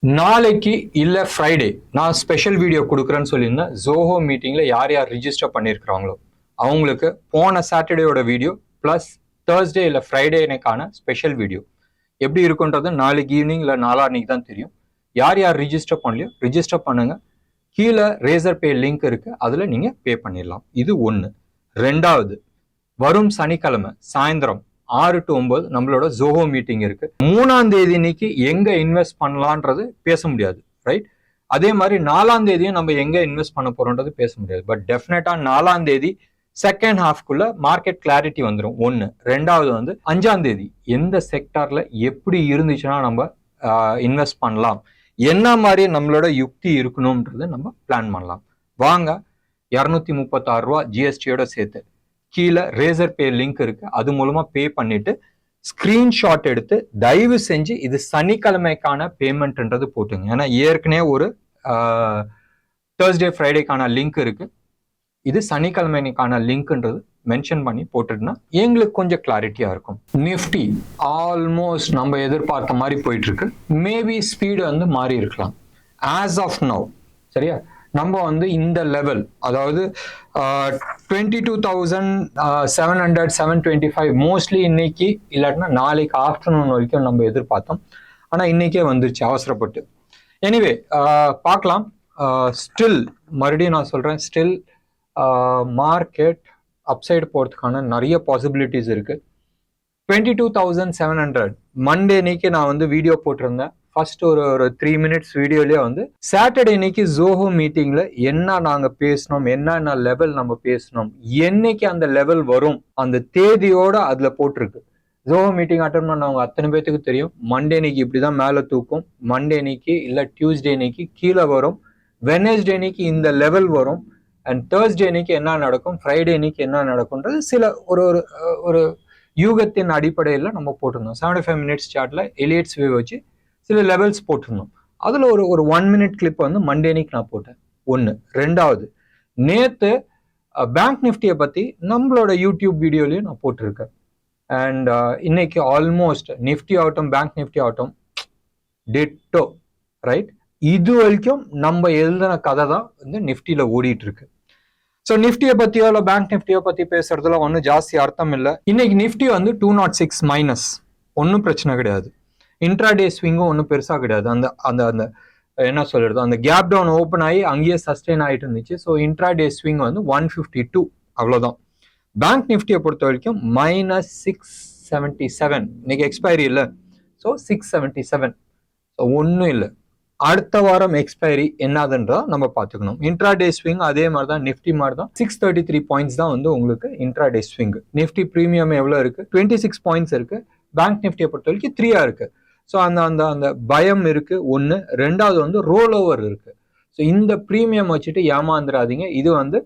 நாளைக்கு இல்லை ஃப்ரைடே நான் ஸ்பெஷல் வீடியோ கொடுக்குறேன்னு சொல்லியிருந்தேன். ஜோஹோ மீட்டிங்கில் யார் யார் ரிஜிஸ்டர் பண்ணியிருக்கிறாங்களோ அவங்களுக்கு போன சாட்டர்டேயோட வீடியோ ப்ளஸ் தேர்ஸ்டே இல்லை ஃப்ரைடேனுக்கான ஸ்பெஷல் வீடியோ எப்படி இருக்குன்றது நாளைக்கு ஈவினிங் இல்லை நாளான்னைக்கு தான் தெரியும். யார் யார் ரிஜிஸ்டர் பண்ணலையோ ரிஜிஸ்டர் பண்ணுங்க. கீழே ரேசர் பே லிங்க் இருக்கு, அதில் நீங்கள் பே பண்ணிடலாம். இது ஒன்று. ரெண்டாவது, வரும் சனிக்கிழமை சாயந்தரம் 6 to 9 நம்மளோட ஜோஹோ மீட்டிங் இருக்கு. 3ஆம் தேதி இன்னைக்கு எங்க இன்வெஸ்ட் பண்ணலான்றது பேச முடியாது, ரைட்? அதே மாதிரி 4ஆம் தேதியும் நம்ம எங்க இன்வெஸ்ட் பண்ண போறோம்ன்றது பேச முடியாது. பட் டெஃபினட்டா 4ஆம் தேதி செகண்ட் ஹாஃப்குள்ள மார்க்கெட் கிளாரிட்டி வந்துடும். ஒன்று. ரெண்டாவது வந்து 5ஆம் தேதி எந்த செக்டார்ல எப்படி இருந்துச்சுன்னா நம்ம இன்வெஸ்ட் பண்ணலாம், என்ன மாதிரி நம்மளோட யுக்தி இருக்கணும்ன்றது நம்ம பிளான் பண்ணலாம். வாங்க, 236 ரூபா ஜிஎஸ்டியோட சேர்த்து கீழே ரேசர் பே லிங்க் இருக்கு, அது மூலமா பே பண்ணிட்டு ஸ்கிரீன்ஷாட் எடுத்து தயவு செஞ்சு இது சனிக்கிழமைக்கான பேமெண்ட்ன்றது போட்டுங்க. ஏன்னா ஏற்கனவே ஒரு தேர்ஸ்டே ஃப்ரைடேக்கான லிங்க் இருக்கு, இது சனிக்கிழமைக்கான லிங்க்ன்றது மென்ஷன் பண்ணி போட்டுட்டுனா எங்களுக்கு கொஞ்சம் கிளாரிட்டியா இருக்கும். நிஃப்டி ஆல்மோஸ்ட் நம்ம எதிர்பார்த்த மாதிரி போயிட்டு இருக்கு. மேபி ஸ்பீடு வந்து மாறி இருக்கலாம். ஆஸ் ஆஃப் நவ் சரியா நம்ம வந்து இந்த லெவல், அதாவது 22,700 725 மோஸ்ட்லி இன்னைக்கு இல்லாட்டினா நாளைக்கு ஆஃப்டர்நூன் வரைக்கும் நம்ம எதிர்பார்த்தோம். ஆனால் இன்னைக்கே வந்துருச்சு அவசரப்பட்டு. எனிவே பார்க்கலாம். ஸ்டில் மறுபடியும் நான் சொல்கிறேன், ஸ்டில் மார்க்கெட் அப்சைடு போகிறதுக்கான நிறைய பாசிபிலிட்டிஸ் இருக்குது. 22,700 மண்டே இன்னைக்கு நான் வந்து வீடியோ போட்டிருந்தேன். ஃபர்ஸ்ட் ஒரு 3 minutes வீடியோலயே வந்து சாட்டர்டே இன்னைக்கு ஜோஹோ மீட்டிங்ல என்ன நாங்க பேசணும், என்னென்ன லெவல் நம்ம பேசணும், என்னைக்கு அந்த லெவல் வரும், அந்த தேதியோட அதுல போட்டிருக்கு. ஜோஹோ மீட்டிங் அட்டன் பண்ணவங்க அத்தனை பேத்துக்கு தெரியும், மண்டே இன்னைக்கு இப்படிதான் மேல தூக்கும், மண்டே இன்னைக்கு இல்ல டியூஸ்டே இன்னைக்கு கீழே வரும், வெனஸ்டே இன்னைக்கு இந்த லெவல் வரும், அண்ட் தேர்ஸ்டே இன்னைக்கு என்ன நடக்கும், ஃப்ரைடே இன்னைக்கு என்ன நடக்கும்ன்றது சில ஒரு யூகத்தின் அடிப்படையில் நம்ம போட்டிருந்தோம். 75 minutes சார்ட்ல எலியட்ஸ் வேவ் வச்சு சில லெவல்ஸ் போட்டிருந்தோம். அதில் ஒரு 1 minute கிளிப் வந்து மண்டே அன்னைக்கு நான் போட்டேன். ஒன்று. ரெண்டாவது, நேற்று பேங்க் நிஃப்டியை பற்றி நம்மளோட யூடியூப் வீடியோலையும் நான் போட்டிருக்கேன். அண்ட் இன்னைக்கு ஆல்மோஸ்ட் நிஃப்டி ஆகட்டும் பேங்க் நிஃப்டி ஆகட்டும் டிட்டோ, ரைட்? இது வரைக்கும் நம்ம எழுதின கதை தான் வந்து நிஃப்டியில் ஓடிட்டு இருக்கு. ஸோ நிஃப்டியை பற்றியோ இல்லை பேங்க் நிஃப்டியை பற்றி பேசுறதுல ஒன்றும் ஜாஸ்தி அர்த்தம் இல்லை. இன்னைக்கு நிஃப்டி வந்து 206 மைனஸ், ஒன்றும் பிரச்சனை கிடையாது. இன்ட்ராடே ஸ்விங்கும் ஒன்றும் பெருசாக கிடையாது. அந்த அந்த அந்த என்ன சொல்றது, அந்த கேப் டவுன் ஓப்பன் ஆகி அங்கேயே சஸ்டெயின் ஆகிட்டு இருந்துச்சு. ஸோ இன்ட்ராடே ஸ்விங் வந்து 152 அவ்வளோதான். பேங்க் நிஃப்டியை பொறுத்த வரைக்கும் -677, இன்னைக்கு எக்ஸ்பைரி இல்லை. ஸோ 677, ஸோ ஒன்றும் இல்லை. அடுத்த வாரம் எக்ஸ்பைரி என்னதுன்றதா நம்ம பார்த்துக்கணும். இன்ட்ராடே ஸ்விங் அதே மாதிரி தான், நிஃப்டி மாதிரி தான். 633 பாயிண்ட்ஸ் தான் வந்து உங்களுக்கு இன்ட்ராடே ஸ்விங். நிஃப்டி ப்ரீமியம் எவ்வளோ இருக்கு? 26 பாயிண்ட்ஸ் இருக்கு. பேங்க் நிஃப்டியை பொறுத்த வரைக்கும் 3 இருக்கு. ஸோ அந்த அந்த அந்த பயம் இருக்கு ஒன்று. ரெண்டாவது வந்து ரோல் ஓவர் இருக்கு. ஸோ இந்த ப்ரீமியம் வச்சுட்டு ஏமாந்துடாதீங்க. இது வந்து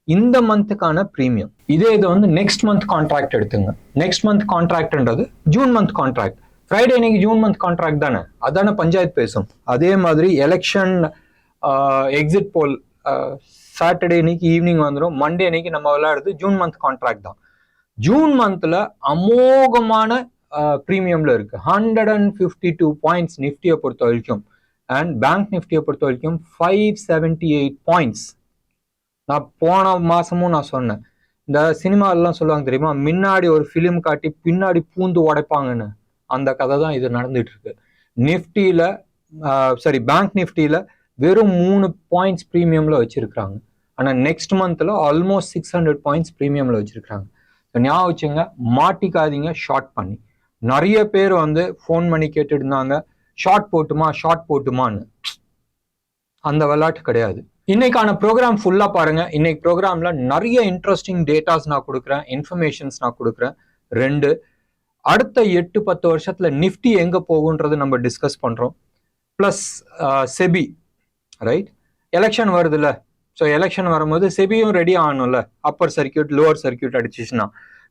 இந்த மந்த்துக்கான ப்ரீமியம். இது வந்து நெக்ஸ்ட் மந்த் கான்ட்ராக்ட் எடுத்துங்க. Next month கான்ட்ராக்ட்ன்றது June month contract. Friday இன்னைக்கு ஜூன் மந்த் கான்ட்ராக்ட் தானே, அதானே பஞ்சாயத்து பேசும். அதே மாதிரி எலெக்ஷன் எக்ஸிட் போல் சாட்டர்டே இன்னைக்கு ஈவினிங் வந்துடும். மண்டே இன்னைக்கு நம்ம விளையாடுறது ஜூன் மந்த் கான்ட்ராக்ட் தான். ஜூன் மந்த்ல அமோகமான ப்ரீமியம்ல இருக்கு. 152 பாயிண்ட்ஸ் நிஃப்டியை பொறுத்த வரைக்கும். அண்ட் பேங்க் நிஃப்டியை பொறுத்த வரைக்கும் 578 பாயிண்ட்ஸ். நான் போன மாசமும் நான் சொன்னேன், இந்த சினிமாலாம் சொல்லுவாங்க தெரியுமா, முன்னாடி ஒரு ஃபிலிம் காட்டி பின்னாடி பூந்து உடைப்பாங்கன்னு, அந்த கதை தான் இது நடந்துட்டு இருக்கு. நிஃப்டியில பேங்க் நிஃப்டியில வெறும் 3 பாயிண்ட்ஸ் ப்ரீமியம்ல வச்சிருக்காங்க. ஆனா நெக்ஸ்ட் மந்த்ல ஆல்மோஸ்ட் 600 பாயிண்ட்ஸ் ப்ரீமியம்ல வச்சிருக்காங்க. ஞாபகம் வச்சுங்க, மாட்டிக்காதீங்க ஷார்ட் பண்ணி. நிறைய பேர் வந்து ஃபோன் பண்ணி கேட்டுட்டு இருந்தாங்க, ஷார்ட் போட்டுமான்னு. அந்த விளையாட்டு கிடையாது. இன்னைக்கான ப்ரோக்ராம் ஃபுல்லா பாருங்க. இன்னைக்கு ப்ரோக்ராம்ல நிறைய இன்ட்ரெஸ்டிங் டேட்டாஸ் நான் கொடுக்குறேன், இன்ஃபர்மேஷன்ஸ் நான் கொடுக்குறேன். 2, அடுத்த 8-10 வருஷத்துல நிஃப்டி எங்க போகுன்றது நம்ம டிஸ்கஸ் பண்றோம். Plus SEBI, right? எலெக்ஷன் வருதுல்ல, ஸோ எலெக்ஷன் வரும்போது செபியும் ரெடி ஆகணும்ல. அப்பர் சர்க்கியூட் லோவர் சர்க்கியூட் அடிச்சிச்சுன்னா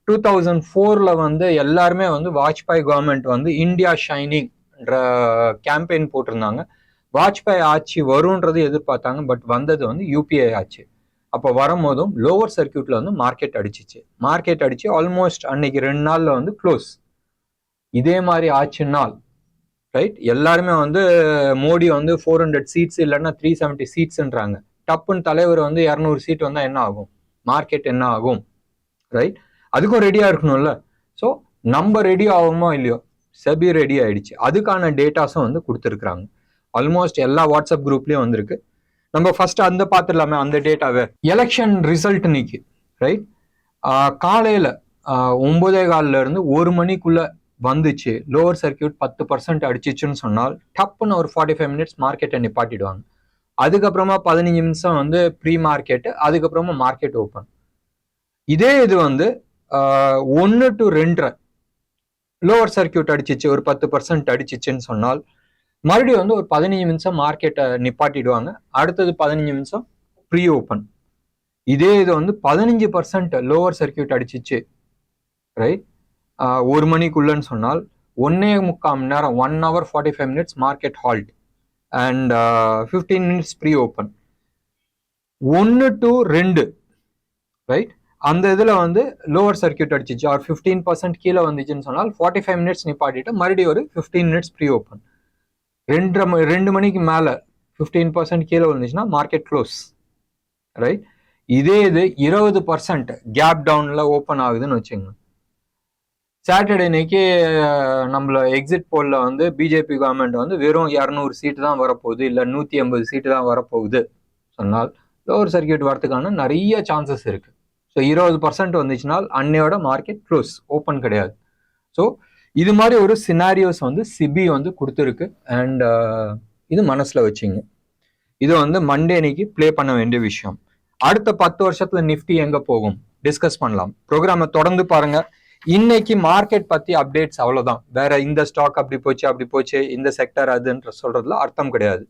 2004ல வந்து எல்லாருமே வந்து வாஜ்பாய் கவர்மெண்ட் வந்து இந்தியா ஷைனிங்ன்ற கேம்பெயின் போட்டிருந்தாங்க. வாஜ்பாய் ஆட்சி வரும்ன்றது எதிர்பார்த்தாங்க. பட் வந்தது வந்து யூபிஐ ஆட்சி. அப்போ வரும்போதும் லோவர் சர்க்கியூட்ல வந்து மார்க்கெட் அடிச்சு ஆல்மோஸ்ட் அன்னைக்கு 2 நாள்ல வந்து க்ளோஸ். இதே மாதிரி ஆச்சுனால் ரைட்? எல்லாருமே வந்து மோடி வந்து 400 சீட்ஸ் இல்லைன்னா 370 சீட்ஸ்ன்றாங்க. டப்புன்னு தலைவர் வந்து 200 சீட் வந்தால் என்ன ஆகும்? மார்க்கெட் என்ன ஆகும்? ரைட்? அதுக்கும் ரெடியாக இருக்கணும்ல. ஸோ நம்ம ரெடி ஆகுமோ இல்லையோ, செபி ரெடி ஆயிடுச்சு. அதுக்கான டேட்டாஸும் வந்து கொடுத்துருக்குறாங்க. ஆல்மோஸ்ட் எல்லா வாட்ஸ்அப் குரூப்லேயும் வந்திருக்கு. நம்ம ஃபர்ஸ்ட் அந்த பார்த்துடலாமே அந்த டேட்டாவே. எலெக்ஷன் ரிசல்ட் இன்னைக்கு ரைட் காலையில் 9:15 இருந்து 1 மணிக்குள்ள வந்துச்சு. லோவர் சர்க்கியூட் 10% அடிச்சிச்சுன்னு சொன்னால் டப்புன்னு ஒரு 45 மினிட்ஸ் மார்க்கெட்டை நிப்பாட்டிடுவாங்க. அதுக்கப்புறமா 15 நிமிஷம் வந்து ப்ரீ மார்க்கெட்டு, அதுக்கப்புறமா மார்க்கெட் ஓப்பன். இதே இது வந்து 1 to 2 லோவர் சர்க்கியூட் அடிச்சிச்சு, ஒரு 10% அடிச்சிச்சுன்னு சொன்னால் மறுபடியும் வந்து ஒரு 15 நிமிஷம் மார்க்கெட்டை நிப்பாட்டிடுவாங்க. அடுத்தது 15 நிமிஷம் ப்ரீ ஓப்பன். இதே இது வந்து 15% லோவர் சர்க்கியூட் அடிச்சிச்சு ரைட் 1 மணிக்குள்ளன்னு சொன்னால் 1.25 மணி நேரம் 1 hour 45 minutes market halt and 15 minutes pre open. 1 to 2 right அந்த இதில் வந்து லோவர் சர்க்கியூட் அடிச்சிச்சு ஒரு 15% கீழே வந்துச்சுன்னு சொன்னால் 45 minutes நிப்பாட்டிட்டு மறுபடியும் ஒரு 15 minutes ப்ரீ ஓப்பன். 2 மணிக்கு மேலே 15% கீழே வந்துச்சுன்னா மார்க்கெட் க்ளோஸ் ரைட். இதே இது 20% கேப் டவுனில் ஓப்பன் ஆகுதுன்னு வச்சுங்க. சாட்டர்டே இன்னைக்கு நம்மள எக்ஸிட் போல்ல வந்து பிஜேபி கவர்மெண்ட் வந்து வெறும் 200 சீட்டு தான் வரப்போகுது, இல்லை 180 சீட்டு தான் வரப்போகுது சொன்னால் லோவர் சர்க்கியூட் வரதுக்கான நிறைய சான்சஸ் இருக்கு. ஸோ 20% வந்துச்சுனால் அன்னையோட மார்க்கெட் க்ளோஸ், ஓப்பன் கிடையாது. ஸோ இது மாதிரி ஒரு சினாரியோஸ் வந்து சிபி வந்து கொடுத்துருக்கு. அண்ட் இது மனசில் வச்சுங்க. இது வந்து மண்டே அன்னைக்கு ப்ளே பண்ண வேண்டிய விஷயம். அடுத்த 10 வருஷத்துல நிஃப்டி எங்க போகும் டிஸ்கஸ் பண்ணலாம். ப்ரோக்ராமை தொடர்ந்து பாருங்க. இன்னைக்கு மார்க்கெட் பத்தி அப்டேட்ஸ் அவ்வளவுதான். வேற இந்த ஸ்டாக் அப்படி போச்சு, இந்த செக்டர் அதுன்ற சொல்றதுல அர்த்தம் கிடையாது.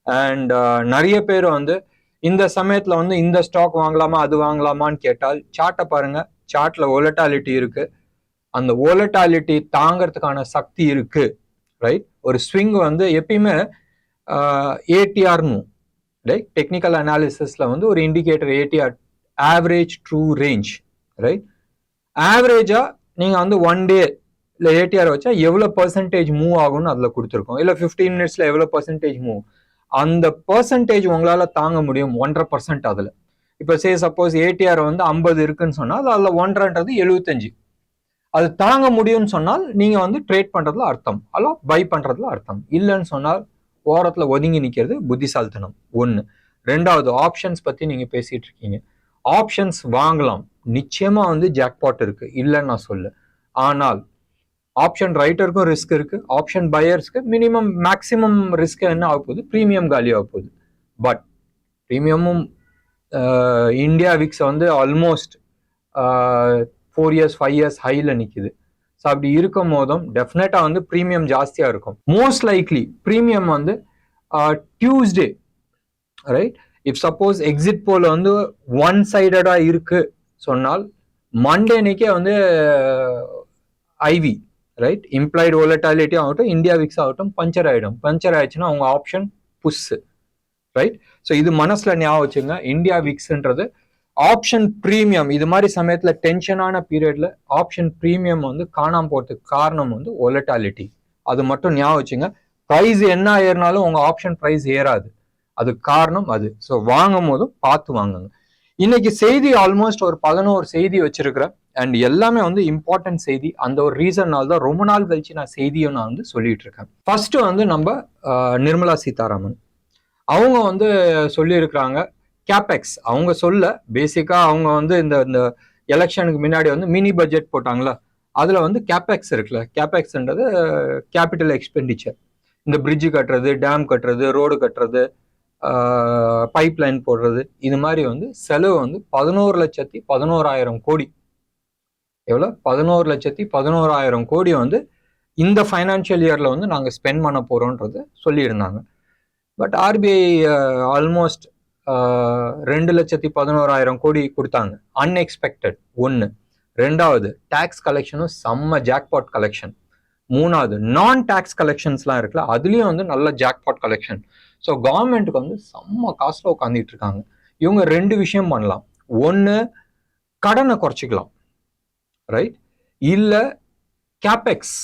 அண்ட் நிறைய பேர் வந்து இந்த சமயத்துல வந்து இந்த ஸ்டாக் வாங்கலாமா அது வாங்கலாமான்னு கேட்டால் சார்ட்டை பாருங்க. சார்ட்ல வோலட்டாலிட்டி இருக்கு, அந்த வோலட்டாலிட்டி தாங்கிறதுக்கான சக்தி இருக்கு ரைட். ஒரு ஸ்விங் வந்து எப்பயுமே ஏடிஆர்னு ரைட் டெக்னிக்கல் அனாலிசிஸ்ல வந்து ஒரு indicator ADR, average true range right. ஆவரேஜா நீங்க வந்து 1 day ஏடிஆர் வச்சா எவ்வளவு பெர்சன்டேஜ் மூவ் ஆகும்னு அதுல கொடுத்துருக்கோம். இல்ல 15 மினிட்ஸ்ல எவ்வளவு பெர்சன்டேஜ் மூவ், அந்த பெர்சன்டேஜ் உங்களால தாங்க முடியும் 1.5%. அதுல இப்ப சப்போஸ் ஏடிஆர் வந்து 50 இருக்குன்னு சொன்னால் அதுல 1.5ன்றது 75. அது தாங்க முடியும்னு சொன்னால் நீங்க வந்து ட்ரேட் பண்றதுல அர்த்தம், அல்ல பை பண்றதுல அர்த்தம். இல்லைன்னு சொன்னால் ஓரத்துல ஒதுங்கி நிக்கிறது புத்திசாலித்தனம். 1. 2வது ஆப்ஷன்ஸ் பத்தி நீங்க பேசிட்டு இருக்கீங்க. ஆப்ஷன்ஸ் வாங்கலாம், நிச்சயமா வந்து ஜாக்பாட் இருக்கு, இல்லைன்னு நான் சொல்ல. ஆனால் ஆப்ஷன் ரைட்டருக்கும் ரிஸ்க் இருக்கு, ஆப்ஷன் பையர்ஸ்க்கு மேக்சிமம் ரிஸ்க் என்ன ஆக போகுது, ப்ரீமியம் காலி ஆக போகுது. பட் ப்ரீமியமும் இந்தியா விக்ஸ் வந்து ஆல்மோஸ்ட் 4 years 5 years ஹைல நிக்குது. ஸோ அப்படி இருக்கும் போதும் டெஃபினட்டா வந்து ப்ரீமியம் ஜாஸ்தியா இருக்கும். மோஸ்ட் லைக்லி ப்ரீமியம் வந்து Tuesday right. If suppose exit போல் வந்து ஒன் சைடடா இருக்கு சொன்னால் மண்டே அன்னைக்கே வந்து ஐவி ரைட் இம்ப்ளாய்டு வோலட்டாலிட்டி ஆகட்டும், இந்தியா விக்ஸ் ஆகட்டும் பஞ்சர் ஆயிடும். பஞ்சர் ஆயிடுச்சுன்னா அவங்க ஆப்ஷன் புஷ் ரைட். ஸோ இது மனசுல ஞாபகம் வச்சுங்க. இந்தியா விக்ஸ்ன்றது ஆப்ஷன் ப்ரீமியம். இது மாதிரி சமயத்துல டென்ஷனான பீரியட்ல ஆப்ஷன் ப்ரீமியம் வந்து காணாம போறதுக்கு காரணம் வந்து வோலட்டாலிட்டி. அது மட்டும் ஞாபகம் வச்சுங்க. ப்ரைஸ் என்ன ஏறினாலும் உங்க ஆப்ஷன் ப்ரைஸ் ஏறாது, அது காரணம் அது. ஸோ வாங்கும் போதும் பார்த்து வாங்குங்க. இன்னைக்கு செய்தி ஆல்மோஸ்ட் ஒரு 11 செய்தி வச்சிருக்கிறேன். அண்ட் எல்லாமே வந்து இம்பார்ட்டன்ட் செய்தி. அந்த ஒரு ரீசன்னால தான் ரொம்ப நாள் கழிச்சு நான் செய்தியும் நான் வந்து சொல்லிட்டு இருக்கேன். ஃபர்ஸ்ட் வந்து நம்ம நிர்மலா சீதாராமன் அவங்க வந்து சொல்லியிருக்கிறாங்க கேபெக்ஸ். அவங்க சொல்ல பேசிக்கா அவங்க வந்து இந்த எலெக்ஷனுக்கு முன்னாடி வந்து மினி பட்ஜெட் போட்டாங்களா, அதுல வந்து கேபெக்ஸ் இருக்குல்ல, கேபெக்ஸ்ன்றது கேபிட்டல் எக்ஸ்பெண்டிச்சர். இந்த பிரிட்ஜு கட்டுறது, டேம் கட்டுறது, ரோடு கட்டுறது, பைப் லைன் போடுறது, இது மாதிரி வந்து செலவு வந்து 11,11,000 கோடி. எவ்வளோ? 11,11,000 கோடி வந்து இந்த ஃபைனான்சியல் இயர்ல வந்து நாங்கள் ஸ்பெண்ட் பண்ண போறோன்றது சொல்லியிருந்தாங்க. பட் ஆர்பிஐ ஆல்மோஸ்ட் 2,11,000 கோடி கொடுத்தாங்க. அன்எக்ஸ்பெக்டட் 1. 2வது டாக்ஸ் கலெக்ஷனும் செம்ம ஜாக்பாட் கலெக்ஷன். 3வது நான் டாக்ஸ் கலெக்ஷன்ஸ்லாம் இருக்குல்ல, அதுலயும் வந்து நல்ல ஜாக்பாட் கலெக்ஷன். ஸோ கவர்மெண்ட்டுக்கு வந்து செம்ம காசுல உட்காந்துட்டு இருக்காங்க. இவங்க 2 விஷயம் பண்ணலாம். 1 கடனை குறைச்சிக்கலாம் ரைட், இல்ல கேபெக்ஸ்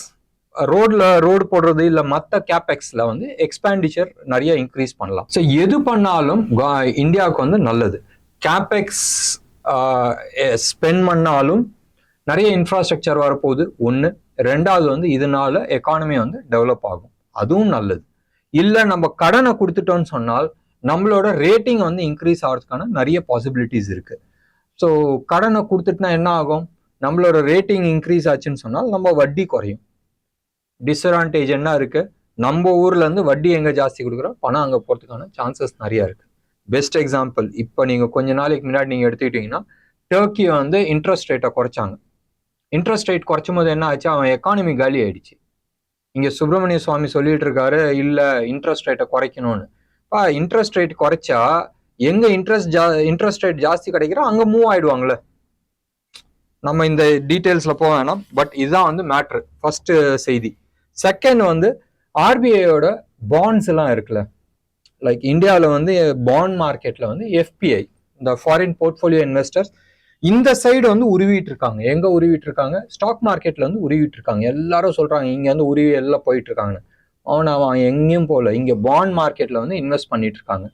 ரோடு போடுறது இல்லை மற்ற கேபெக்ஸ்ல வந்து எக்ஸ்பேண்டிச்சர் நிறைய இன்க்ரீஸ் பண்ணலாம். ஸோ எது பண்ணாலும் இந்தியாவுக்கு வந்து நல்லது. கேபெக்ஸ் ஸ்பெண்ட் பண்ணாலும் நிறைய இன்ஃப்ராஸ்ட்ரக்சர் வரப்போகுது ஒன்று. ரெண்டாவது வந்து இதனால எக்கானமி வந்து டெவலப் ஆகும், அதுவும் நல்லது. இல்லை நம்ம கடனை கொடுத்துட்டோம்னு சொன்னால் நம்மளோட ரேட்டிங் வந்து இன்க்ரீஸ் ஆகிறதுக்கான நிறைய பாசிபிலிட்டிஸ் இருக்கு. ஸோ கடனை கொடுத்துட்டுனா என்ன ஆகும், நம்மளோட ரேட்டிங் இன்க்ரீஸ் ஆச்சுன்னு சொன்னால் நம்ம வட்டி குறையும். டிஸ்அட்வான்டேஜ் என்ன இருக்கு, நம்ம ஊர்ல இருந்து வட்டி எங்க ஜாஸ்தி கொடுக்குறோம், பணம் அங்கே போகிறதுக்கான சான்சஸ் நிறைய இருக்கு. பெஸ்ட் எக்ஸாம்பிள், இப்போ நீங்க கொஞ்ச நாளைக்கு முன்னாடி நீங்க எடுத்துக்கிட்டீங்கன்னா டர்க்கியை வந்து இன்ட்ரெஸ்ட் ரேட்டை குறைச்சாங்க. இன்ட்ரெஸ்ட் ரேட் குறைச்சும் போது என்ன ஆச்சு, அவன் எக்கானமி காலி ஆயிடுச்சு. இங்க சுப்பிரமணிய சுவாமி சொல்லிட்டு இருக்காரு இல்ல இன்ட்ரெஸ்ட் ரேட்டை குறைக்கணும்னு. இன்ட்ரெஸ்ட் ரேட் குறைச்சா எங்க இன்ட்ரெஸ்ட் ரேட் ஜாஸ்தி கிடைக்கிறோ அங்க மூவ் ஆயிடுவாங்களே. நம்ம இந்த டீட்டெயில்ஸ்ல போக வேணாம், பட் இதுதான் வந்து மேட்ரு. ஃபர்ஸ்ட் செய்தி. செகண்ட் வந்து ஆர்பிஐயோட பாண்ட்ஸ் எல்லாம் இருக்குல்ல, லைக் இந்தியாவில் வந்து பாண்ட் மார்க்கெட்ல வந்து எஃபிஐ, இந்த ஃபாரின் போர்ட்ஃபோலியோ இன்வெஸ்டர்ஸ் இந்த சைடு வந்து உருவிட்டு இருக்காங்க. எங்க உருவிட்டு இருக்காங்க, ஸ்டாக் மார்க்கெட்ல வந்து உருவிட்டு இருக்காங்க. எல்லாரும் சொல்றாங்க இங்க வந்து உருவி எல்லாம் போயிட்டு இருக்காங்க. அவன் எங்கேயும் போல, இங்க பாண்ட் மார்க்கெட்ல வந்து இன்வெஸ்ட் பண்ணிட்டு இருக்காங்க.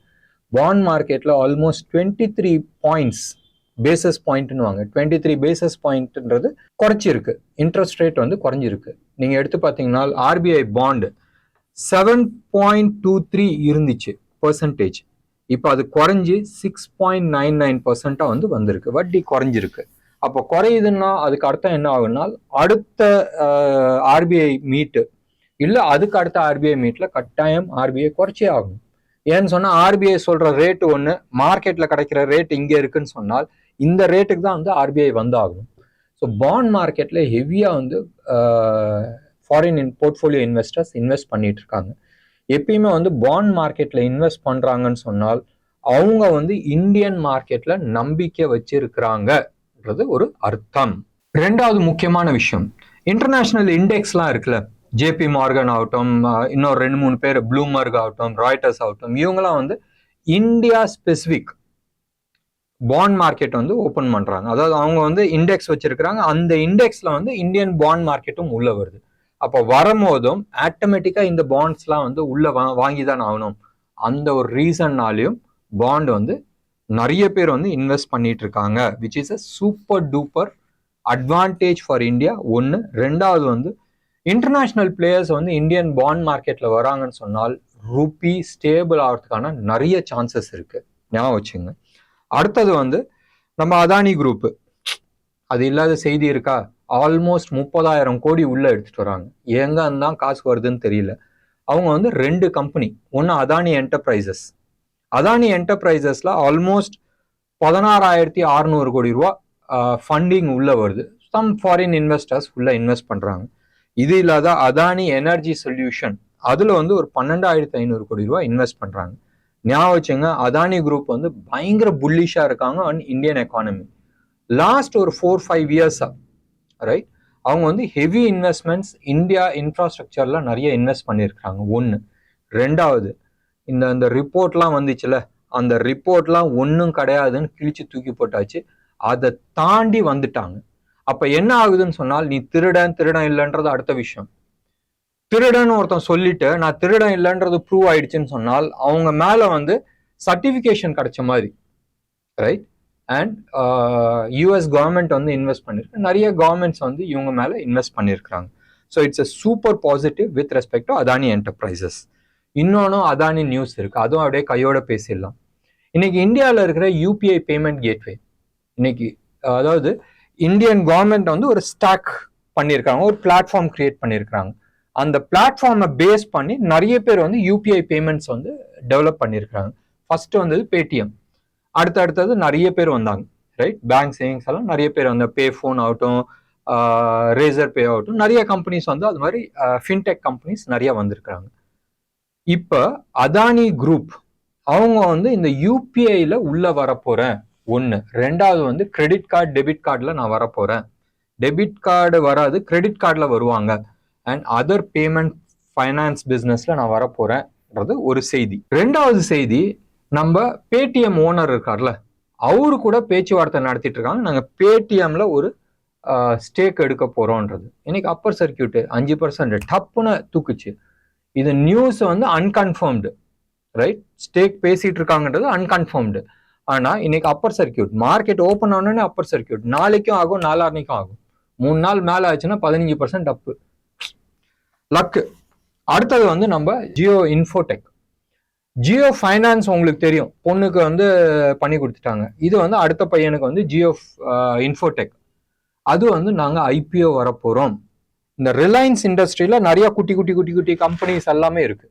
பாண்ட் மார்க்கெட்ல ஆல்மோஸ்ட் 23 பாயிண்ட்ஸ் பேசஸ் பாயிண்ட்னு வாங்க, 23 பேசஸ் பாயிண்ட்ன்றது குறைச்சிருக்கு. இன்ட்ரெஸ்ட் ரேட் வந்து குறைஞ்சிருக்கு. நீங்க எடுத்து பார்த்தீங்கன்னா ஆர்பிஐ பாண்ட் 7.23 இருந்துச்சு பெர்சன்டேஜ், இப்போ அது குறைஞ்சி 6.99% வந்து வந்திருக்கு. வட்டி குறைஞ்சிருக்கு. அப்போ குறையுதுன்னா அதுக்கு அர்த்தம் என்ன ஆகுன்னா, அடுத்த ஆர்பிஐ மீட்டு இல்லை அதுக்கு அடுத்த ஆர்பிஐ மீட்ல கட்டாயம் ஆர்பிஐ குறைச்சே ஆகும். ஏன்னு சொன்னா ஆர்பிஐ சொல்ற ரேட்டு ஒன்று, மார்க்கெட்ல கிடைக்கிற ரேட் இங்கே இருக்குன்னு சொன்னால் இந்த ரேட்டுக்கு தான் வந்து ஆர்பிஐ வந்தாகணும். ஸோ பாண்ட் மார்க்கெட்ல ஹெவியா வந்து ஃபாரின் போர்ட்ஃபோலியோ இன்வெஸ்டர்ஸ் இன்வெஸ்ட் பண்ணிட்டு இருக்காங்க. எப்பயுமே வந்து பாண்ட் மார்க்கெட்ல இன்வெஸ்ட் பண்றாங்கன்னு சொன்னால் அவங்க வந்து இந்தியன் மார்க்கெட்ல நம்பிக்கை வச்சிருக்கிறாங்கன்றது ஒரு அர்த்தம். ரெண்டாவது முக்கியமான விஷயம், இன்டர்நேஷனல் இண்டெக்ஸ்லாம் இருக்குல்ல, ஜேபி மார்கன் ஆகட்டும், இன்னொரு 2-3 பேர், ப்ளூமர்க் ஆகட்டும், ராய்டர்ஸ் ஆகட்டும், இவங்கெல்லாம் வந்து இந்தியா ஸ்பெசிபிக் பாண்ட் மார்க்கெட் வந்து ஓப்பன் பண்றாங்க. அதாவது அவங்க வந்து இண்டெக்ஸ் வச்சிருக்கிறாங்க, அந்த இண்டெக்ஸ்ல வந்து இந்தியன் பாண்ட் மார்க்கெட்டும் உள்ள வருது. அப்போ வரும்போதும் ஆட்டோமேட்டிக்கா இந்த பாண்ட்ஸ்லாம் வந்து உள்ள வாங்கி தான் ஆகணும். அந்த ஒரு ரீசன்னாலையும் பாண்ட் வந்து நிறைய பேர் வந்து இன்வெஸ்ட் பண்ணிட்டு இருக்காங்க, which is a super duper advantage for India ஒன்று. ரெண்டாவது வந்து இன்டர்நேஷனல் பிளேயர்ஸ் வந்து இந்தியன் பாண்ட் மார்க்கெட்ல வராங்கன்னு சொன்னால் ரூபி ஸ்டேபிள் ஆகிறதுக்கான நிறைய சான்சஸ் இருக்கு, ஞாபகம் வச்சுங்க. அடுத்தது வந்து நம்ம அதானி குரூப், அது இல்லாத செய்தி இருக்கா, ஆல்மோஸ்ட் 30,000 கோடி உள்ள எடுத்துட்டு வராங்க. எங்க தான் காசு வருதுன்னு தெரியல. அவங்க வந்து 2 கம்பெனி, ஒன்று அதானி என்டர்பிரைசஸ். அதானி என்டர்பிரைசஸ்ல ஆல்மோஸ்ட் 16,600 கோடி ரூபா ஃபண்டிங் உள்ள வருது. சம் ஃபாரின் இன்வெஸ்டர்ஸ் உள்ள இன்வெஸ்ட் பண்றாங்க. இது இல்லாத அதானி எனர்ஜி சொல்யூஷன், அதுல வந்து ஒரு 12,500 கோடி ரூபாய் இன்வெஸ்ட் பண்றாங்க. ஞாபகம் வச்சுங்க, அதானி குரூப் வந்து பயங்கர புல்லிஷா இருக்காங்க ஆன் இந்தியன் எக்கானமி. லாஸ்ட் ஒரு 4-5 இயர்ஸா ரைட், அவங்க வந்து ஹெவி இன்வெஸ்ட்மெண்ட்ஸ் இந்தியா இன்ஃப்ராஸ்ட்ரக்சர்ல நிறைய இன்வெஸ்ட் பண்ணியிருக்கிறாங்க ஒன்று. ரெண்டாவது இந்த ரிப்போர்ட்லாம் வந்துச்சுல, அந்த ரிப்போர்ட்லாம் ஒன்றும் கிடையாதுன்னு கிழிச்சு தூக்கி போட்டாச்சு. அதை தாண்டி வந்துட்டாங்க. அப்ப என்ன ஆகுதுன்னு சொன்னால், நீ திருடன் இல்லைன்றது அடுத்த விஷயம். திருடன் ஒருத்தன் சொல்லிட்டு நான் திருடன் இல்லைன்றது ப்ரூவ் ஆயிடுச்சுன்னு சொன்னால் அவங்க மேல வந்து சர்டிபிகேஷன் கிடைச்ச மாதிரி, ரைட். அண்ட் யூஎஸ் கவர்மெண்ட் வந்து இன்வெஸ்ட் பண்ணிருக்கு, நிறைய கவர்மெண்ட்ஸ் வந்து இவங்க மேல இன்வெஸ்ட் பண்ணியிருக்கிறாங்க. So it's a super positive with respect to Adani enterprises. இன்னொன்னும் அதானி நியூஸ் இருக்கு, அதுவும் அப்படியே கையோட பேசிடலாம். இன்னைக்கு இந்தியாவில் இருக்கிற யூபிஐ பேமெண்ட் கேட்வே, இன்னைக்கு அதாவது இந்தியன் கவர்மெண்ட் வந்து ஒரு ஸ்டாக் பண்ணியிருக்காங்க, ஒரு பிளாட்ஃபார்ம் கிரியேட் பண்ணியிருக்காங்க. அந்த பிளாட்ஃபார்மை பேஸ் பண்ணி நிறைய பேர் வந்து யூபிஐ பேமெண்ட்ஸ் வந்து டெவலப் பண்ணியிருக்காங்க. ஃபர்ஸ்ட் வந்தது பேடிஎம், அடுத்தது நிறைய பேர் வந்தாங்க, ரைட். பேங்க் சேவிங்ஸ் எல்லாம் நிறைய பேர் வந்து பே ஃபோன் ஆகட்டும், ரேசர் பே ஆகட்டும், நிறைய கம்பெனிஸ் வந்து அது மாதிரி ஃபின்டெக் கம்பெனிஸ் நிறைய வந்திருக்கிறாங்க. இப்போ அதானி குரூப் அவங்க வந்து இந்த யூபிஐல உள்ள வரப்போறேன் ஒன்று. ரெண்டாவது வந்து கிரெடிட் கார்டு டெபிட் கார்டில் நான் வரப்போறேன். டெபிட் கார்டு வராது, கிரெடிட் கார்டில் வருவாங்க. அண்ட் அதர் பேமெண்ட் ஃபைனான்ஸ் பிஸ்னஸ்ல நான் வரப்போறேன்றது ஒரு செய்தி. ரெண்டாவது செய்தி, நம்ம பேடிஎம் ஓனர் இருக்கார்ல, அவரு கூட பேச்சுவார்த்தை நடத்திட்டு இருக்காங்க. நாங்கள் பேடிஎம்ல ஒரு ஸ்டேக் எடுக்க போறோன்றது. இன்னைக்கு அப்பர் சர்க்கியூட் 5% டப்புன்னு தூக்குச்சு. இது நியூஸ் வந்து அன்கன்ஃபர்ம்டு, ரைட்? ஸ்டேக் பேசிட்டு இருக்காங்கன்றது அன்கன்ஃபர்ம்டு. ஆனா இன்னைக்கு அப்பர் சர்க்கியூட், மார்க்கெட் ஓப்பன் ஆனோடனே அப்பர் சர்க்கியூட், நாளைக்கும் ஆகும் நாளான்னைக்கும் ஆகும். 3 நாள் மேல ஆச்சுன்னா 15% அப்பு, லக்கு. அடுத்தது வந்து நம்ம ஜியோ இன்ஃபோடெக். ஜியோ ஃபைனான்ஸ் உங்களுக்கு தெரியும், பொண்ணுக்கு வந்து பண்ணி கொடுத்துட்டாங்க. இது வந்து அடுத்த பையனுக்கு வந்து ஜியோ இன்ஃபோடெக். அது வந்து நாங்க ஐபிஓ வரப்போறோம். இந்த ரிலையன்ஸ் இண்டஸ்ட்ரியில நிறைய குட்டி குட்டி குட்டி குட்டி கம்பெனிஸ் எல்லாமே இருக்கு.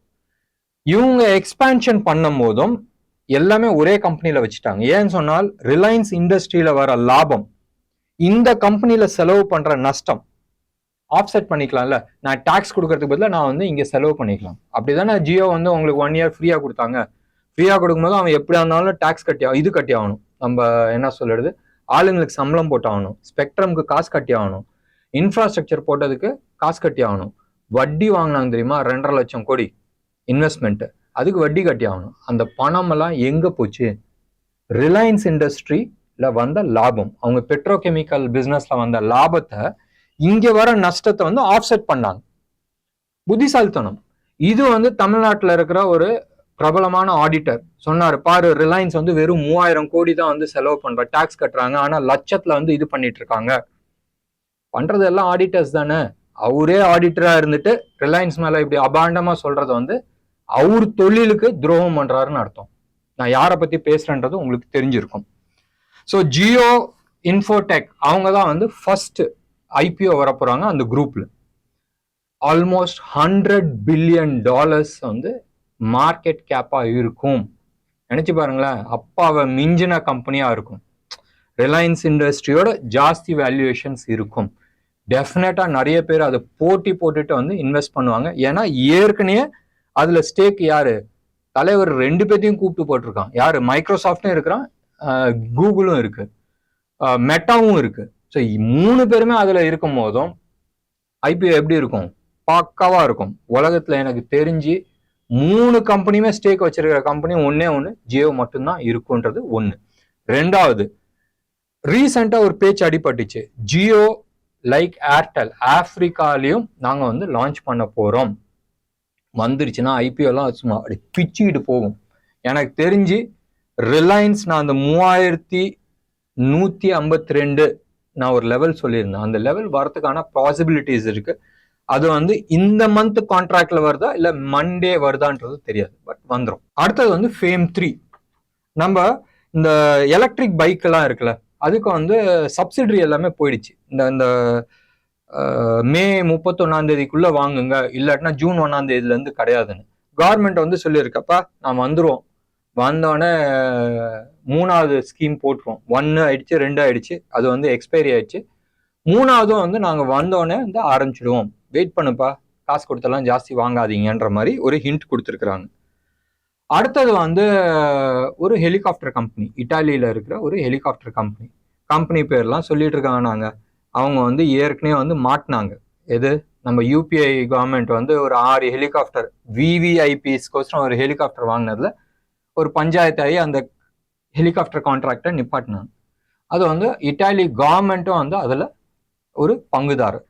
இவங்க எக்ஸ்பான்ஷன் பண்ணும் போதும் எல்லாமே ஒரே கம்பெனில வச்சுட்டாங்க. ஏன்னு சொன்னால் ரிலையன்ஸ் இண்டஸ்ட்ரியில வர லாபம் இந்த கம்பெனில செலவு பண்ற நஷ்டம் ஆஃப்செட் பண்ணிக்கலாம்ல. நான் டாக்ஸ் கொடுக்கறதுக்கு பதிலாக நான் வந்து இங்க செலவு பண்ணிக்கலாம். அப்படிதானே ஜியோ வந்து உங்களுக்கு 1 இயர் ஃப்ரீயா கொடுத்தாங்க. ஃப்ரீயா கொடுக்கும்போது அவன் எப்படியா இருந்தாலும் டாக்ஸ் கட்டி ஆகணும். நம்ம என்ன சொல்றது, ஆளுங்களுக்கு சம்பளம் போட்டாகணும், ஸ்பெக்ட்ரம்க்கு காசு கட்டி ஆகணும், இன்ஃப்ராஸ்ட்ரக்சர் போட்டதுக்கு காசு கட்டி ஆகணும். வட்டி வாங்கினாங்க தெரியுமா, 2.5 லட்சம் கோடி இன்வெஸ்ட்மெண்ட், அதுக்கு வட்டி கட்டி ஆகணும். அந்த பணம் எல்லாம் எங்க போச்சு? ரிலையன்ஸ் இண்டஸ்ட்ரியில வந்த லாபம், அவங்க பெட்ரோகெமிக்கல் பிசினஸ்ல வந்த லாபத்தை இங்க வர நஷ்டத்தை வந்து ஆஃப்செட் பண்ணாங்க. புத்திசாலித்தனம். இது வந்து தமிழ்நாட்டில் இருக்கிற ஒரு பிரபலமான ஆடிட்டர் சொன்னாரு, பாரு ரிலையன்ஸ் வந்து வெறும் 3000 கோடி தான் வந்து செலவு பண்ற, டாக்ஸ் கட்டுறாங்க, ஆனா லட்சத்துல வந்து இது பண்ணிட்டு இருக்காங்க. பண்றது எல்லாம் ஆடிட்டர்ஸ் தானே. அவரே ஆடிட்டரா இருந்துட்டு ரிலையன்ஸ் மேல இப்படி அபாண்டமா சொல்றது வந்து அவர் தொழிலுக்கு துரோகம் பண்றாருன்னு அர்த்தம். நான் யாரை பத்தி பேசுறேன்றது உங்களுக்கு தெரிஞ்சிருக்கும். ஸோ ஜியோ இன்ஃபோடெக் அவங்க தான் வந்து ஃபர்ஸ்ட் ஐபிஓ வர போறாங்க. அந்த குரூப்ல ஆல்மோஸ்ட் $100 பில்லியன் வந்து மார்க்கெட் கேப்பா இருக்கும். நினைச்சு பாருங்களேன், அப்பாவை மிஞ்சின கம்பெனியா இருக்கும். ரிலையன்ஸ் இண்டஸ்ட்ரியோட ஜாஸ்தி வேல்யூவேஷன்ஸ் இருக்கும். டெஃபினட்டா நிறைய பேர் அதை போட்டுட்டு வந்து இன்வெஸ்ட் பண்ணுவாங்க. ஏன்னா ஏற்கனவே அதுல ஸ்டேக் யாரு, தலைவர் 2 பேர்த்தையும் கூப்பிட்டு போட்டிருக்கான். யாரு? மைக்ரோசாஃப்டும் இருக்கிறான், கூகுளும் இருக்கு, மெட்டாவும் இருக்கு. ஸோ 3 பேருமே அதுல இருக்கும் போதும் ஐபிஓ எப்படி இருக்கும்? பக்காவா இருக்கும். உலகத்துல எனக்கு தெரிஞ்சு 3 கம்பெனியுமே ஸ்டேக் வச்சிருக்கிற கம்பெனி ஒன்னே ஜியோ மட்டும்தான் இருக்குன்றது ஒண்ணு. ரெண்டாவது, ரீசெண்டா ஒரு பேச்சு அடிபட்டுச்சு, ஜியோ லைக் ஏர்டெல் ஆப்பிரிக்காலையும் நாங்க வந்து லான்ச் பண்ண போறோம். வந்துருச்சுன்னா ஐபிஓ எல்லாம் சும்மா அப்படி பிச்சுக்கிட்டு போகும். எனக்கு தெரிஞ்சு ரிலையன்ஸ், நான் அந்த 3152 நான் ஒரு லெவல் சொல்லியிருந்தேன், அந்த லெவல் வரதுக்கான பாசிபிலிட்டிஸ் இருக்கு. அது வந்து இந்த மந்த் கான்ட்ராக்ட்ல வருதா இல்ல மண்டே வருதான்றது தெரியாது, பட் வந்துடும். அடுத்தது வந்து ஃபேம் 3. நம்ம இந்த எலக்ட்ரிக் பைக் எல்லாம் இருக்குல்ல, அதுக்கு வந்து சப்சிடரி எல்லாமே போயிடுச்சு. இந்த மே 31 வாங்குங்க, இல்லாட்டினா ஜூன் 1 இருந்து கிடையாதுன்னு கவர்மெண்ட் வந்து சொல்லியிருக்கப்பா. நான் வந்துருவோம், வந்தோடனே 3வது ஸ்கீம் போட்டுருவோம். 1 ஆயிடுச்சு, 2 ஆயிடுச்சு, அது வந்து எக்ஸ்பைரி ஆயிடுச்சு. 3வதும் வந்து நாங்க வந்தோடனே வந்து ஆரம்பிச்சிடுவோம், வெயிட் பண்ணுப்பா, காசு கொடுத்தெல்லாம் ஜாஸ்தி வாங்காதீங்கன்ற மாதிரி ஒரு ஹிண்ட் கொடுத்துருக்குறாங்க. அடுத்தது வந்து ஒரு ஹெலிகாப்டர் கம்பெனி, இட்டாலியில இருக்கிற ஒரு ஹெலிகாப்டர் கம்பெனி பேர்லாம் சொல்லிட்டு இருக்காங்க. நாங்க அவங்க வந்து ஏற்கனவே வந்து மாட்டினாங்க. எது? நம்ம யூபிஐ கவர்மெண்ட் வந்து ஒரு 6 ஹெலிகாப்டர் விவிஐபிஸ்கோசரம் ஒரு ஹெலிகாப்டர் வாங்கினதுல ஒரு பஞ்சாயத்தாயி அந்த ஹெலிகாப்டர் கான்ட்ராக்டை நிப்பாட்டினாங்க. அது வந்து இட்டாலி கவர்மெண்ட்டும் வந்து அதுல ஒரு பங்குதாரர்.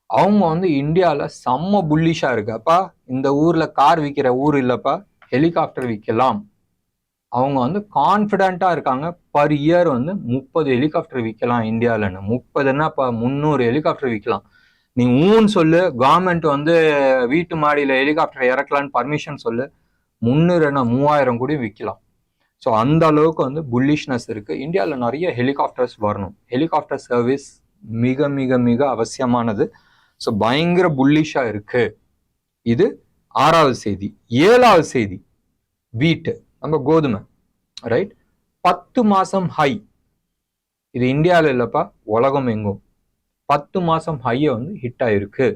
அவங்க வந்து இந்தியாவில் செம்ம புல்லிஷா இருக்கப்பா, இந்த ஊர்ல கார் விற்கிற ஊர் இல்லப்பா, ஹெலிகாப்டர் விற்கலாம். அவங்க வந்து கான்ஃபிடென்ட்டா இருக்காங்க. பர் இயர் வந்து 30 ஹெலிகாப்டர் விற்கலாம் இந்தியாவில்னு. 30ன்னா 300 ஹெலிகாப்டர் விற்கலாம். நீ ஊன்னு சொல்லு, கவர்மெண்ட் வந்து வீட்டு மாடியில ஹெலிகாப்டர் இறக்கலான்னு பர்மிஷன் சொல்லு, 3000 கோடி விற்கலாம். ஸோ அந்த அளவுக்கு வந்து புல்லிஷ்னஸ் இருக்கு. இந்தியாவில் நிறைய ஹெலிகாப்டர்ஸ் வரணும். ஹெலிகாப்டர் சர்வீஸ் மிக மிக மிக அவசியமானது. ஸோ பயங்கர புல்லிஷா இருக்கு. இது 6வது செய்தி. 7வது செய்தி, வீட்டு நம்ம கோதுமை, ரைட்? 10 மாசம் ஹை. இது இந்தியாவில் இல்லப்பா, உலகம் எங்கும் 10 மாசம் ஹையை வந்து ஹிட் ஆயிருக்கு.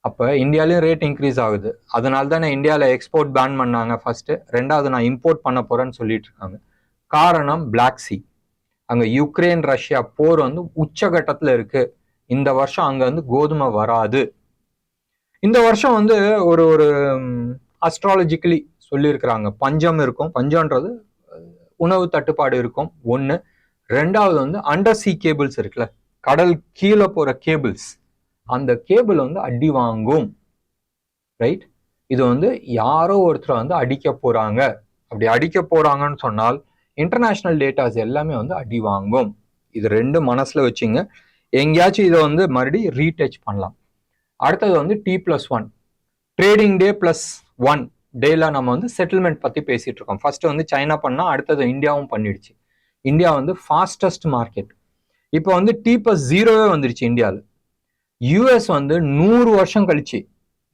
அப்ப இந்தியாலையும் ரேட் இன்க்ரீஸ் ஆகுது. அதனால தானே இந்தியாவில் எக்ஸ்போர்ட் பேன் பண்ணாங்க ஃபர்ஸ்ட். 2வது நான் இம்போர்ட் பண்ண போறேன்னு சொல்லிட்டு இருக்காங்க. காரணம் பிளாக் சி. அங்க யுக்ரைன் ரஷ்யா போர் வந்து உச்சகட்டத்துல இருக்கு. இந்த வருஷம் அங்க வந்து கோதுமை வராது. இந்த வருஷம் வந்து ஒரு அஸ்ட்ராலஜிக்கலி சொல்லியிருக்கிறாங்க, பஞ்சம் இருக்கும். பஞ்சம்ன்றது உணவு தட்டுப்பாடு இருக்கும் 1. 2வது வந்து அண்டர் சி கேபிள்ஸ் இருக்குல்ல, கடல் கீழே போற கேபிள்ஸ், அந்த கேபிள் வந்து அடி வாங்கும். ரைட், இது வந்து யாரோ ஒருத்தர் வந்து அடிக்க போறாங்க. அப்படி அடிக்க போறாங்கன்னு சொன்னால் இன்டர்நேஷனல் டேட்டாஸ் எல்லாமே வந்து அடி வாங்கும். இது ரெண்டு மனசுல வச்சுங்க. எங்கேயாச்சும் இதை வந்து மறுபடியும் ரீடச் பண்ணலாம். அடுத்தது வந்து T+1 ட்ரேடிங் டே +1 டேல நம்ம வந்து செட்டில்மெண்ட் பத்தி பேசிட்டு இருக்கோம். ஃபர்ஸ்ட் வந்து சைனா பண்ணா, அடுத்தது இந்தியாவும் பண்ணிடுச்சு. இந்தியா வந்து ஃபாஸ்டஸ்ட் மார்க்கெட். இப்போ வந்து T+0 வந்துருச்சு இந்தியாவில். யூஎஸ் வந்து 100 வருஷம் கழிச்சு,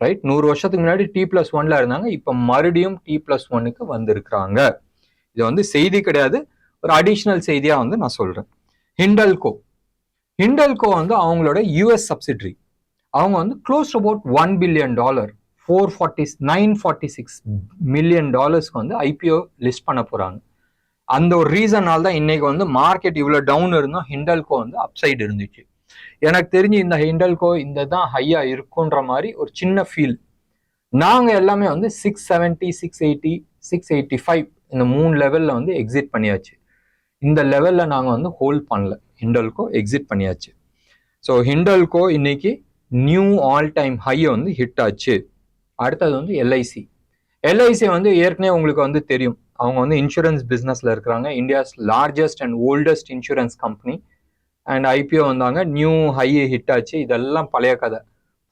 ரைட், 100 வருஷத்துக்கு முன்னாடி T+1ல இருந்தாங்க, இப்போ மறுபடியும் T+1க்கு வந்திருக்கிறாங்க. இது வந்து செய்தி கிடையாது, ஒரு அடிஷ்னல் செய்தியா வந்து நான் சொல்றேன். ஹிண்டல்கோ வந்து அவங்களோட யூஎஸ் சப்சிடரி. அவங்க வந்து க்ளோஸ் அபவுட் $1 பில்லியன் $946 மில்லியன் வந்து ஐபிஓ லிஸ்ட் பண்ண போறாங்க. அந்த ஒரு ரீசனால தான் இன்னைக்கு வந்து மார்க்கெட் இவ்வளவு டவுன் இருந்தோம், ஹிண்டல்கோ வந்து அப்சைடு இருந்துச்சு. எனக்கு தெரிஞ்சு இந்த ஹிண்டல்கோ இந்த தான் ஹையா இருக்குன்ற மாதிரி ஒரு சின்ன ஃபீல். நாங்க எல்லாமே வந்து 670, 680, 685 இந்த 3 லெவல்ல வந்து எக்ஸிட் பண்ணியாச்சு. இந்த லெவல்ல நாங்க வந்து ஹோல்ட் பண்ணல, ஹிண்டல்கோ எக்ஸிட் பண்ணியாச்சு. ஸோ ஹிண்டல்கோ இன்னைக்கு நியூ ஆல் டைம் ஹையை வந்து ஹிட் ஆச்சு. அடுத்தது வந்து எல்ஐசி வந்து ஏற்கனவே உங்களுக்கு வந்து தெரியும், அவங்க வந்து இன்சூரன்ஸ் பிஸ்னஸ்ல இருக்கிறாங்க. India's largest and oldest insurance company. And IPO வந்தாங்க, நியூ ஹையை ஹிட் ஆச்சு. இதெல்லாம் பழைய கதை.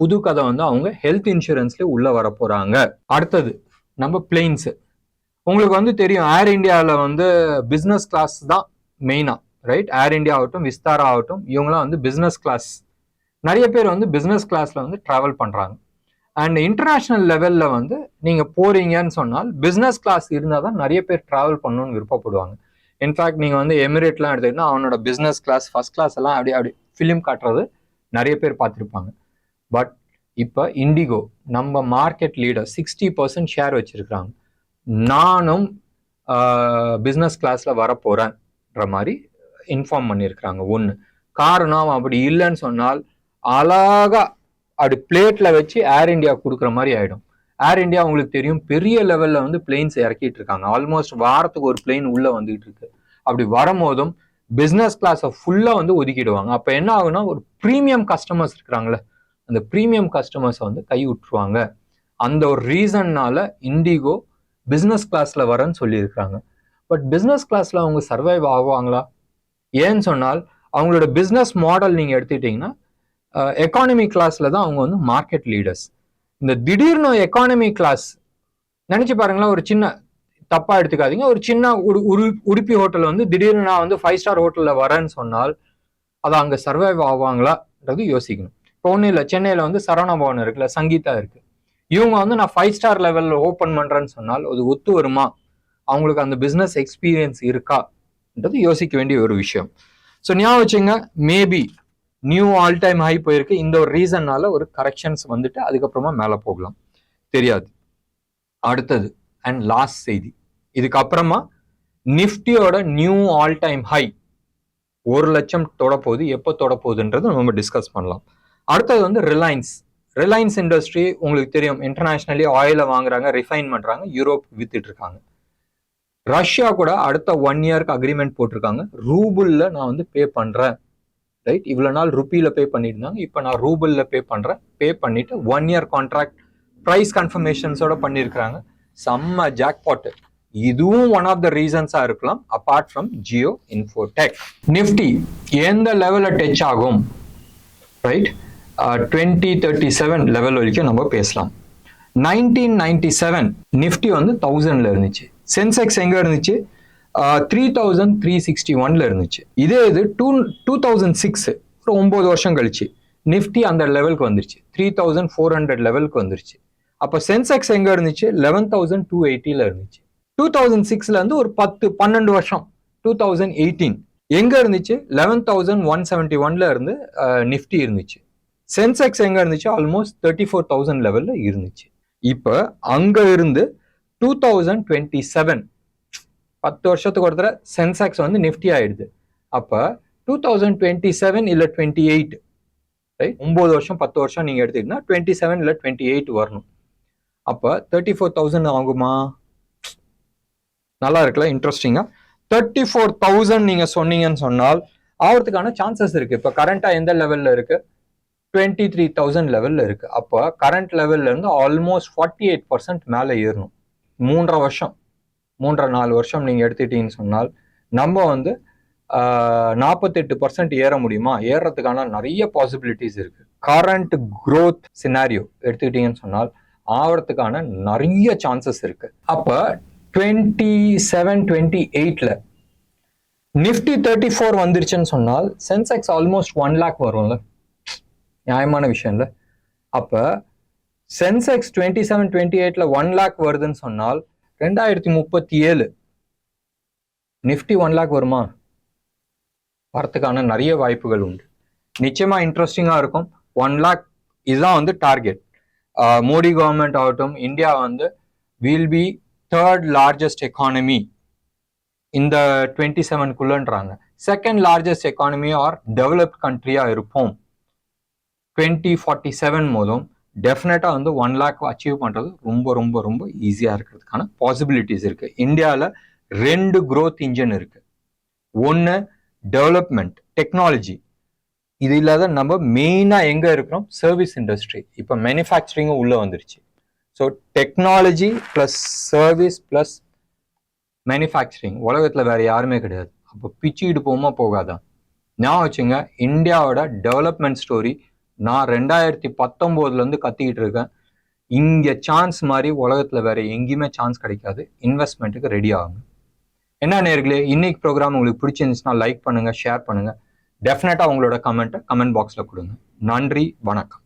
புது கதை வந்து அவங்க ஹெல்த் இன்சூரன்ஸ்ல உள்ள வர போறாங்க. அடுத்தது நம்ம பிளேன்ஸ். உங்களுக்கு வந்து தெரியும், ஏர் இந்தியாவில் வந்து பிஸ்னஸ் கிளாஸ் தான் மெயினா, ரைட்? ஏர் இந்தியா ஆகட்டும், விஸ்தாரா ஆகட்டும், இவங்களாம் வந்து பிஸ்னஸ் கிளாஸ். நிறைய பேர் வந்து பிஸ்னஸ் கிளாஸ்ல வந்து டிராவல் பண்றாங்க. அண்ட் இன்டர்நேஷனல் லெவல்ல வந்து நீங்க போறீங்கன்னு சொன்னால் பிஸ்னஸ் கிளாஸ் இருந்தால் தான் நிறைய பேர் டிராவல் பண்ணணும்னு விருப்பப்படுவாங்க. இன்ஃபேக்ட் நீங்க வந்து எமிரேட்லாம் எடுத்துக்கிட்டா அவனோட பிஸ்னஸ் கிளாஸ், ஃபர்ஸ்ட் கிளாஸ் எல்லாம் அப்படி ஃபிலிம் காட்டுறது நிறைய பேர் பார்த்துருப்பாங்க. பட் இப்போ இண்டிகோ நம்ம மார்க்கெட் லீடர் 60% ஷேர் வச்சிருக்கிறாங்க. நானும் பிஸ்னஸ் கிளாஸ்ல வரப்போறேன்ற மாதிரி இன்ஃபார்ம் பண்ணியிருக்கிறாங்க. ஒன்று காரணம், அப்படி இல்லைன்னு சொன்னால் அழகா அப்படி பிளேட்ல வச்சு ஏர் இந்தியா கொடுக்குற மாதிரி ஆயிடும். ஏர் இந்தியா உங்களுக்கு தெரியும், பெரிய லெவல்ல வந்து பிளெயின்ஸ் இறக்கிட்டு இருக்காங்க. ஆல்மோஸ்ட் வாரத்துக்கு ஒரு பிளெயின் உள்ள வந்துகிட்டு இருக்கு. அப்படி வரும்போதும் பிஸ்னஸ் கிளாஸை ஃபுல்லா வந்து ஒதுக்கிடுவாங்க. அப்ப என்ன ஆகுனா, ஒரு ப்ரீமியம் கஸ்டமர்ஸ் இருக்கிறாங்களே, அந்த ப்ரீமியம் கஸ்டமர்ஸை வந்து கை விட்டுருவாங்க. அந்த ஒரு ரீசன்னால இண்டிகோ பிஸ்னஸ் கிளாஸ்ல வரேன்னு சொல்லியிருக்கிறாங்க. பட் பிஸ்னஸ் கிளாஸ்ல அவங்க சர்வைவ் ஆகுவாங்களா? ஏன்னு சொன்னால் அவங்களோட பிஸ்னஸ் மாடல் நீங்க எடுத்துக்கிட்டீங்கன்னா எக்கானமி கிளாஸ்ல தான் அவங்க வந்து மார்க்கெட் லீடர்ஸ். இந்த திடீர்னு எக்கானமி கிளாஸ் நினைச்சு பாருங்களேன், ஒரு சின்ன தப்பா எடுத்துக்காதீங்க, ஒரு சின்ன உடுப்பி ஹோட்டல் வந்து திடீர்னு நான் வந்து 5 ஸ்டார் ஹோட்டல்ல வரேன்னு சொன்னால் அதை அங்க சர்வைவ் ஆவாங்களான்றது யோசிக்கணும். இப்போ ஒன்றும் இல்லை, சென்னையில வந்து சரவணா பவன் இருக்குல்ல, சங்கீதா இருக்கு. இவங்க வந்து நான் 5 ஸ்டார் லெவல்ல ஓப்பன் பண்றேன்னு சொன்னால் அது ஒத்து வருமா? அவங்களுக்கு அந்த பிசினஸ் எக்ஸ்பீரியன்ஸ் இருக்கான்றது யோசிக்க வேண்டிய ஒரு விஷயம். ஸோ ஞாபகம் வச்சுங்க, maybe new all time high போயிருக்கு. இந்த ஒரு ரீசன்னால ஒரு கரெக்ஷன்ஸ் வந்துட்டு அதுக்கப்புறமா மேலே போகலாம், தெரியாது. அடுத்தது அண்ட் லாஸ்ட் செய்தி, இதுக்கப்புறமா நிஃப்டியோட நியூ ஆல் டைம் ஹை 1 லட்சம் தொட போகுது. எப்போ தொட போகுதுன்றது நம்ம டிஸ்கஸ் பண்ணலாம். அடுத்தது வந்து ரிலையன்ஸ் இண்டஸ்ட்ரி உங்களுக்கு தெரியும், இன்டர்நேஷனலி ஆயிலை வாங்குறாங்க, ரிஃபைன் பண்றாங்க, யூரோப் வித்துட்டு இருக்காங்க. ரஷ்யா கூட அடுத்த 1 இயருக்கு அக்ரிமெண்ட் போட்டிருக்காங்க. ரூபிள்ல நான் வந்து பே பண்றேன், ரைட்? இவ்வளவு நாள் ருப்பியில பே பண்ணியிருந்தாங்க, இப்போ நான் ரூபிள்ல பே பண்றேன். பே பண்ணிட்டு 1 இயர் கான்ட்ராக்ட் பிரைஸ் கன்ஃபர்மேஷன்ஸோட பண்ணியிருக்கிறாங்க. செம்ம ஜாக்பாட். இதுவும் ஒன் ஆஃப் த ரீசன்ஸா இருக்கலாம், apart from Jio Infotech. Nifty எந்த லெவல்ல டச் ஆகும், ரைட்? 2037 லெவல் வரைக்கும் நம்ம பேசலாம். 1997 நிஃப்டி வந்து 1000ல இருந்துச்சு. சென்செக்ஸ் எங்க இருந்துச்சு? 3361ல இருந்துச்சு. இதே இது 2006 ஒரு 9 வருஷம் கழிச்சு நிஃப்டி அந்த லெவலுக்கு வந்துருச்சு, 3400 லெவலுக்கு வந்துருச்சு. அப்ப சென்செக்ஸ் எங்க இருந்துச்சு? 11280ல இருந்துச்சு. 2006ல இருந்து ஒரு 10-12 வருஷம் 2018 எங்க இருந்துச்சு? 11171ல இருந்து நிஃப்டி இருந்துச்சு. சென்செக்ஸ் எங்க இருந்துச்சு? ஆல்மோஸ்ட் 34,000 லெவல்ல இருந்துச்சு. இப்ப அங்க இருந்து 2027 10 வருஷத்துக்கு ஒருத்தர சென்செக்ஸ் வந்து நிஃப்டி ஆயிடுது. அப்ப 2027 இல்ல 28, ரைட்? 9 வருஷம் 10 வருஷம் நீங்க எடுத்துக்கிட்டீங்கன்னா 27 இல்ல 28 வரணும். அப்ப 34,000 ஆகுமா? நல்லா இருக்குல்ல, இன்ட்ரெஸ்டிங்கா. 34,000 நீங்க சொன்னீங்கன்னு சொன்னால் ஆகிறதுக்கான சான்சஸ் இருக்கு. இப்போ கரண்டா எந்த லெவல்ல இருக்கு? 23,000 லெவல்ல இருக்கு. அப்போ கரண்ட் லெவல்ல இருந்து ஆல்மோஸ்ட் 48% மேல ஏறணும். 3.5 வருஷம் 3.5-4 வருஷம் நீங்க எடுத்துட்டீங்கன்னு சொன்னால் நம்ம வந்து 48% ஏற முடியுமா? ஏறதுக்கான நிறைய பாசிபிலிட்டிஸ் இருக்கு. கரண்ட் growth சினாரியோ எடுத்துக்கிட்டீங்கன்னு சொன்னால் ஆகிறதுக்கான நிறைய சான்சஸ் இருக்கு. அப்ப 27-28ல நிஃப்டி 34 வந்துருச்சுன்னு சொன்னால் சென்செக்ஸ் ஆல்மோஸ்ட் 1 lakh வரும்ல, நியாயமான விஷயம் இல்ல. அப்ப சென்செக்ஸ் 27-28ல 1 lakh வருதுன்னு சொன்னால் 2037 நிஃப்டி 1 lakh வருமா? வரத்துக்கான நிறைய வாய்ப்புகள் உண்டு. நிச்சயமா இன்ட்ரெஸ்டிங்கா இருக்கும். 1 lakh இதுதான் வந்து டார்கெட். மோடி கவர்மெண்ட் ஆகட்டும், இந்தியா வந்து will be 3rd largest economy இந்த 27க்குள்ளன்றாங்க. 2nd largest economy or developed கண்ட்ரியா இருப்போம் 2047 போதும். டெஃபினட்டா வந்து 1 lakh அச்சீவ் பண்றது ரொம்ப ரொம்ப ரொம்ப ஈஸியா இருக்கிறதுக்கான பாசிபிலிட்டிஸ் இருக்கு. இந்தியாவில் 2 growth இன்ஜின் இருக்கு. ஒன்னு டெவலப்மெண்ட் டெக்னாலஜி. இது இல்லாத நம்ம மெயினா எங்க இருக்கிறோம்? Service industry. இப்ப மேனுஃபேக்சரிங்கும் உள்ள வந்துருச்சு. So technology plus service plus manufacturing உலகத்துல வேற யாருமே கிடையாது. அப்போ பிச்சுக்கிட்டு போமா போகாதா? நான் வச்சுங்க, இந்தியாவோட டெவலப்மெண்ட் ஸ்டோரி நான் 2019 இருந்து கத்திக்கிட்டு இருக்கேன். இங்க சான்ஸ் மாதிரி உலகத்துல வேற எங்கேயுமே சான்ஸ் கிடைக்காது. இன்வெஸ்ட்மெண்ட்டுக்கு ரெடி ஆகுங்க. என்ன நேயர்களே, இன்னைக்கு ப்ரோக்ராம் உங்களுக்கு பிடிச்சிருந்துச்சுன்னா லைக் பண்ணுங்க, ஷேர் பண்ணுங்க. டெஃபினட்டா உங்களோட கமெண்ட் பாக்ஸ்ல கொடுங்க. நன்றி, வணக்கம்.